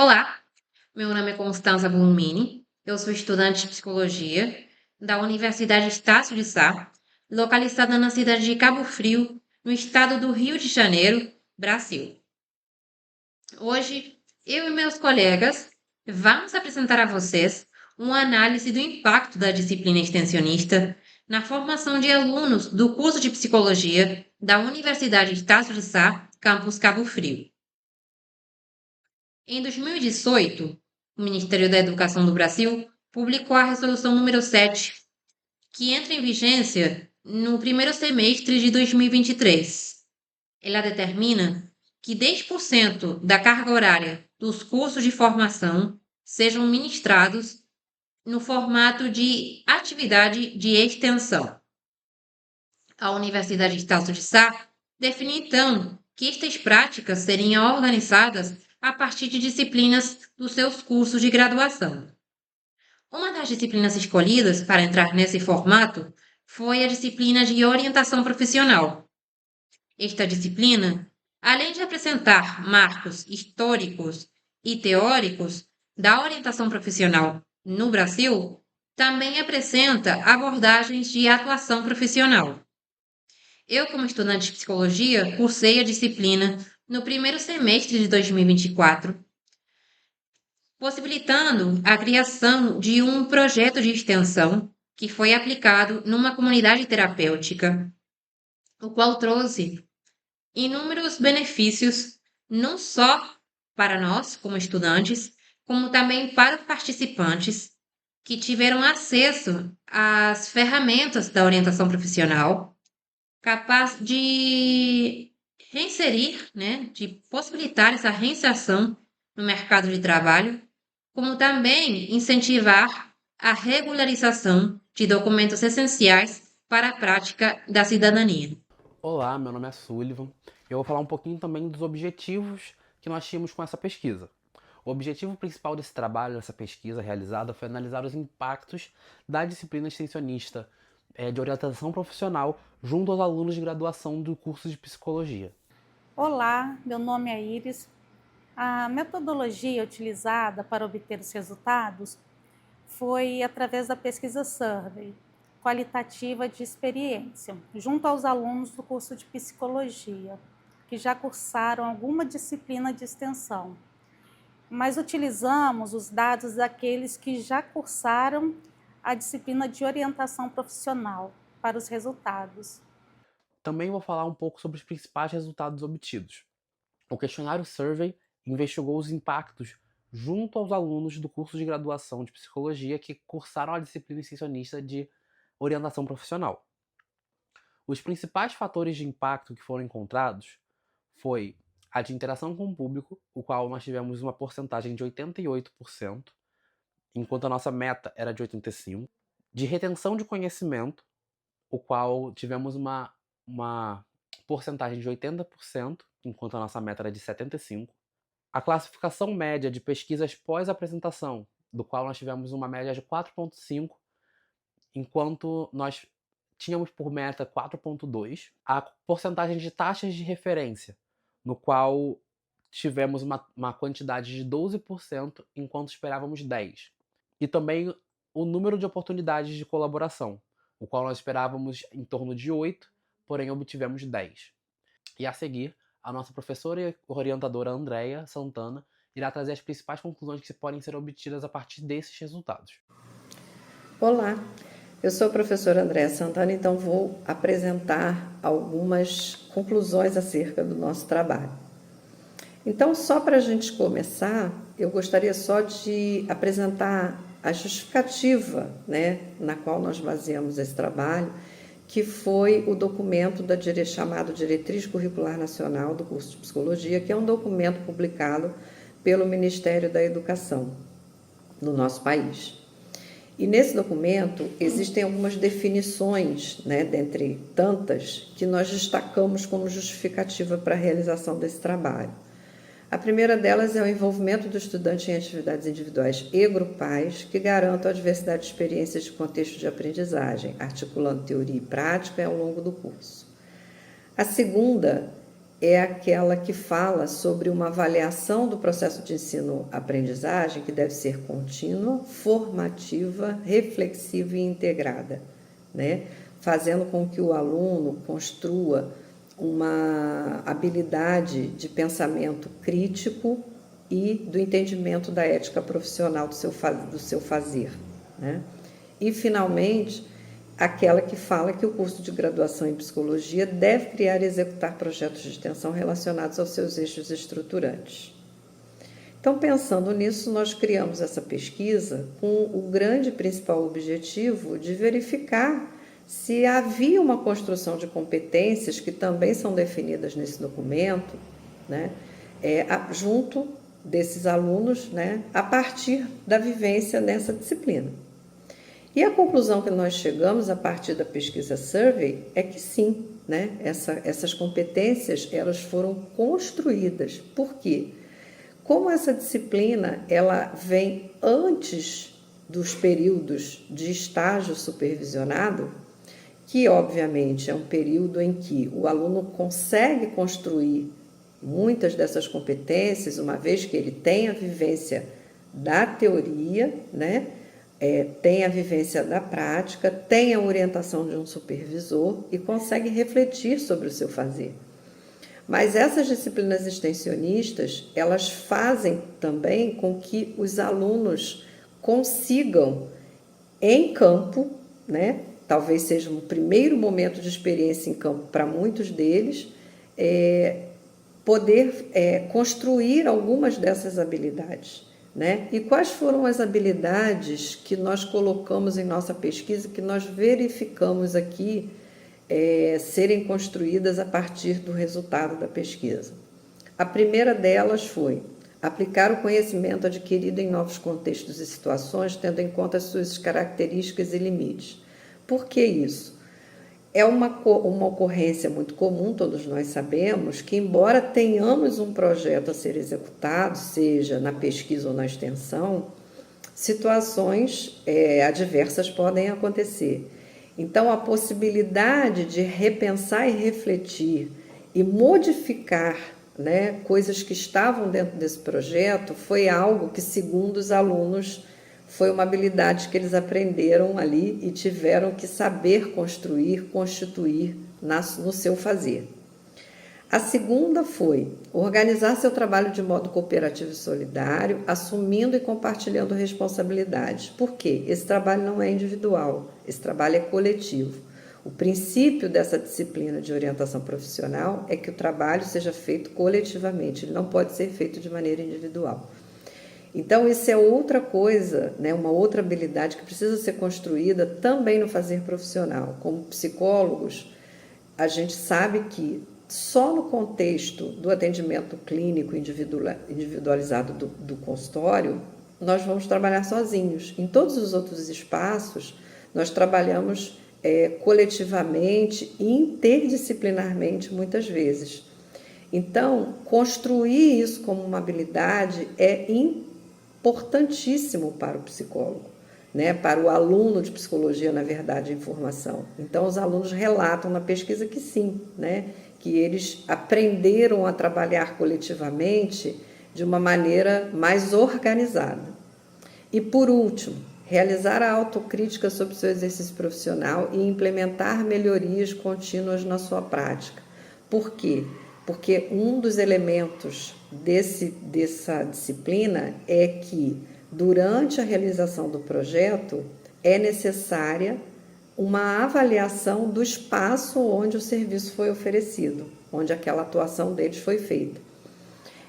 Olá, meu nome é Constanza Burmini, eu sou estudante de psicologia da Universidade Estácio de Sá, localizada na cidade de Cabo Frio, no estado do Rio de Janeiro, Brasil. Hoje, eu e meus colegas vamos apresentar a vocês uma análise do impacto da disciplina extensionista na formação de alunos do curso de psicologia da Universidade Estácio de Sá, campus Cabo Frio. Em 2018, o Ministério da Educação do Brasil publicou a Resolução número 7, que entra em vigência no primeiro semestre de 2023. Ela determina que 10% da carga horária dos cursos de formação sejam ministrados no formato de atividade de extensão. A Universidade de Estácio de Sá define, então, que estas práticas seriam organizadas a partir de disciplinas dos seus cursos de graduação. Uma das disciplinas escolhidas para entrar nesse formato foi a disciplina de orientação profissional. Esta disciplina, além de apresentar marcos históricos e teóricos da orientação profissional no Brasil, também apresenta abordagens de atuação profissional. Eu, como estudante de psicologia, cursei a disciplina no primeiro semestre de 2024, possibilitando a criação de um projeto de extensão que foi aplicado numa comunidade terapêutica, o qual trouxe inúmeros benefícios, não só para nós, como estudantes, como também para os participantes que tiveram acesso às ferramentas da orientação profissional, capaz de reinserir, né, de possibilitar essa reinserção no mercado de trabalho, como também incentivar a regularização de documentos essenciais para a prática da cidadania. Olá, meu nome é Sullivan. Eu vou falar um pouquinho também dos objetivos que nós tínhamos com essa pesquisa. O objetivo principal desse trabalho, dessa pesquisa realizada, foi analisar os impactos da disciplina extensionista de orientação profissional junto aos alunos de graduação do curso de psicologia. Olá, meu nome é Iris. A metodologia utilizada para obter os resultados foi através da pesquisa Survey, qualitativa de experiência, junto aos alunos do curso de psicologia, que já cursaram alguma disciplina de extensão. Mas utilizamos os dados daqueles que já cursaram a disciplina de orientação profissional para os resultados. Também vou falar um pouco sobre os principais resultados obtidos. O questionário Survey investigou os impactos junto aos alunos do curso de graduação de psicologia que cursaram a disciplina extensionista de orientação profissional. Os principais fatores de impacto que foram encontrados foi a de interação com o público, o qual nós tivemos uma porcentagem de 88%, enquanto a nossa meta era de 85%, de retenção de conhecimento, o qual tivemos uma porcentagem de 80%, enquanto a nossa meta era de 75%, a classificação média de pesquisas pós-apresentação, do qual nós tivemos uma média de 4,5, enquanto nós tínhamos por meta 4,2. A porcentagem de taxas de referência, no qual tivemos uma quantidade de 12%, enquanto esperávamos 10%. E também o número de oportunidades de colaboração, o qual nós esperávamos em torno de 8, porém obtivemos 10. E a seguir, a nossa professora e orientadora Andréia Santana irá trazer as principais conclusões que podem ser obtidas a partir desses resultados. Olá, eu sou a professora Andréia Santana, então vou apresentar algumas conclusões acerca do nosso trabalho. Então, só para a gente começar, eu gostaria só de apresentar a justificativa, né, na qual nós baseamos esse trabalho, que foi o documento chamado Diretriz Curricular Nacional do curso de Psicologia, que é um documento publicado pelo Ministério da Educação no nosso país. E nesse documento existem algumas definições, né, dentre tantas, que nós destacamos como justificativa para a realização desse trabalho. A primeira delas é o envolvimento do estudante em atividades individuais e grupais que garantam a diversidade de experiências de contexto de aprendizagem, articulando teoria e prática ao longo do curso. A segunda é aquela que fala sobre uma avaliação do processo de ensino-aprendizagem que deve ser contínua, formativa, reflexiva e integrada, né? Fazendo com que o aluno construa uma habilidade de pensamento crítico e do entendimento da ética profissional do seu fazer, né? E, finalmente, aquela que fala que o curso de graduação em psicologia deve criar e executar projetos de extensão relacionados aos seus eixos estruturantes. Então, pensando nisso, nós criamos essa pesquisa com o grande e principal objetivo de verificar se havia uma construção de competências que também são definidas nesse documento, né, junto desses alunos, né, a partir da vivência nessa disciplina. E a conclusão que nós chegamos a partir da pesquisa Survey é que sim, né, essas competências elas foram construídas. Por quê? Como essa disciplina ela vem antes dos períodos de estágio supervisionado, que obviamente é um período em que o aluno consegue construir muitas dessas competências, uma vez que ele tem a vivência da teoria, né? Tem a vivência da prática, tem a orientação de um supervisor e consegue refletir sobre o seu fazer. Mas essas disciplinas extensionistas, elas fazem também com que os alunos consigam, em campo, né? Talvez seja um primeiro momento de experiência em campo para muitos deles, poder construir algumas dessas habilidades, né? E quais foram as habilidades que nós colocamos em nossa pesquisa, que nós verificamos aqui serem construídas a partir do resultado da pesquisa? A primeira delas foi aplicar o conhecimento adquirido em novos contextos e situações, tendo em conta as suas características e limites. Por que isso? É uma ocorrência muito comum, todos nós sabemos, que embora tenhamos um projeto a ser executado, seja na pesquisa ou na extensão, situações adversas podem acontecer. Então, a possibilidade de repensar e refletir e modificar, né, coisas que estavam dentro desse projeto foi algo que, segundo os alunos, foi uma habilidade que eles aprenderam ali e tiveram que saber construir, constituir no seu fazer. A segunda foi organizar seu trabalho de modo cooperativo e solidário, assumindo e compartilhando responsabilidades. Por quê? Esse trabalho não é individual, esse trabalho é coletivo. O princípio dessa disciplina de orientação profissional é que o trabalho seja feito coletivamente, ele não pode ser feito de maneira individual. Então, isso é outra coisa, né, uma outra habilidade que precisa ser construída também no fazer profissional. Como psicólogos, a gente sabe que só no contexto do atendimento clínico individualizado do consultório, nós vamos trabalhar sozinhos. Em todos os outros espaços, nós trabalhamos coletivamente e interdisciplinarmente muitas vezes. Então, construir isso como uma habilidade é importantíssimo para o psicólogo, né? Para o aluno de psicologia, na verdade, em formação. Então, os alunos relatam na pesquisa que sim, né? Que eles aprenderam a trabalhar coletivamente de uma maneira mais organizada. E, por último, realizar a autocrítica sobre o seu exercício profissional e implementar melhorias contínuas na sua prática. Por quê? Porque um dos elementos dessa disciplina é que, durante a realização do projeto, é necessária uma avaliação do espaço onde o serviço foi oferecido, onde aquela atuação deles foi feita.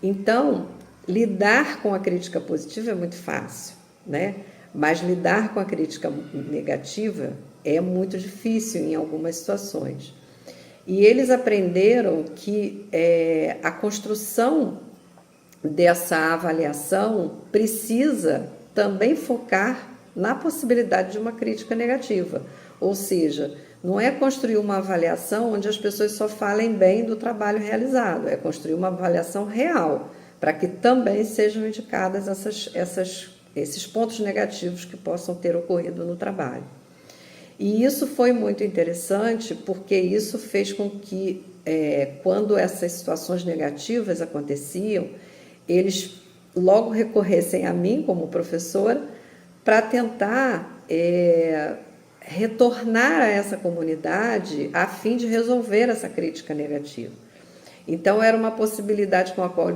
Então, lidar com a crítica positiva é muito fácil, né? Mas lidar com a crítica negativa é muito difícil em algumas situações. E eles aprenderam que a construção dessa avaliação precisa também focar na possibilidade de uma crítica negativa. Ou seja, não é construir uma avaliação onde as pessoas só falem bem do trabalho realizado, é construir uma avaliação real, para que também sejam indicadas esses pontos negativos que possam ter ocorrido no trabalho. E isso foi muito interessante porque isso fez com que, quando essas situações negativas aconteciam, eles logo recorressem a mim como professora para tentar retornar a essa comunidade a fim de resolver essa crítica negativa. Então era uma possibilidade com a qual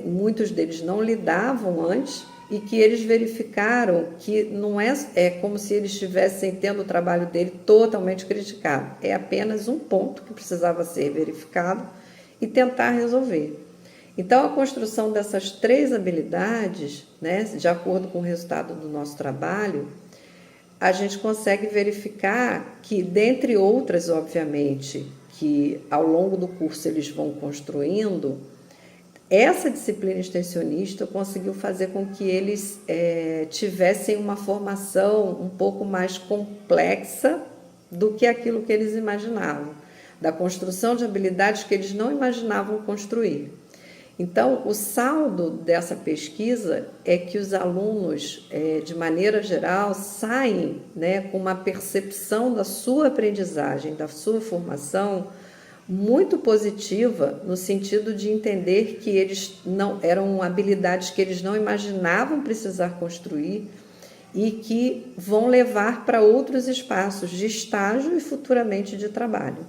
muitos deles não lidavam antes e que eles verificaram que não é como se eles estivessem tendo o trabalho dele totalmente criticado. É apenas um ponto que precisava ser verificado e tentar resolver. Então, a construção dessas 3 habilidades, né, de acordo com o resultado do nosso trabalho, a gente consegue verificar que, dentre outras, obviamente, que ao longo do curso eles vão construindo, essa disciplina extensionista conseguiu fazer com que eles tivessem uma formação um pouco mais complexa do que aquilo que eles imaginavam, da construção de habilidades que eles não imaginavam construir. Então, o saldo dessa pesquisa é que os alunos, de maneira geral, saem, né, com uma percepção da sua aprendizagem, da sua formação muito positiva, no sentido de entender que eles não eram habilidades que eles não imaginavam precisar construir e que vão levar para outros espaços de estágio e futuramente de trabalho.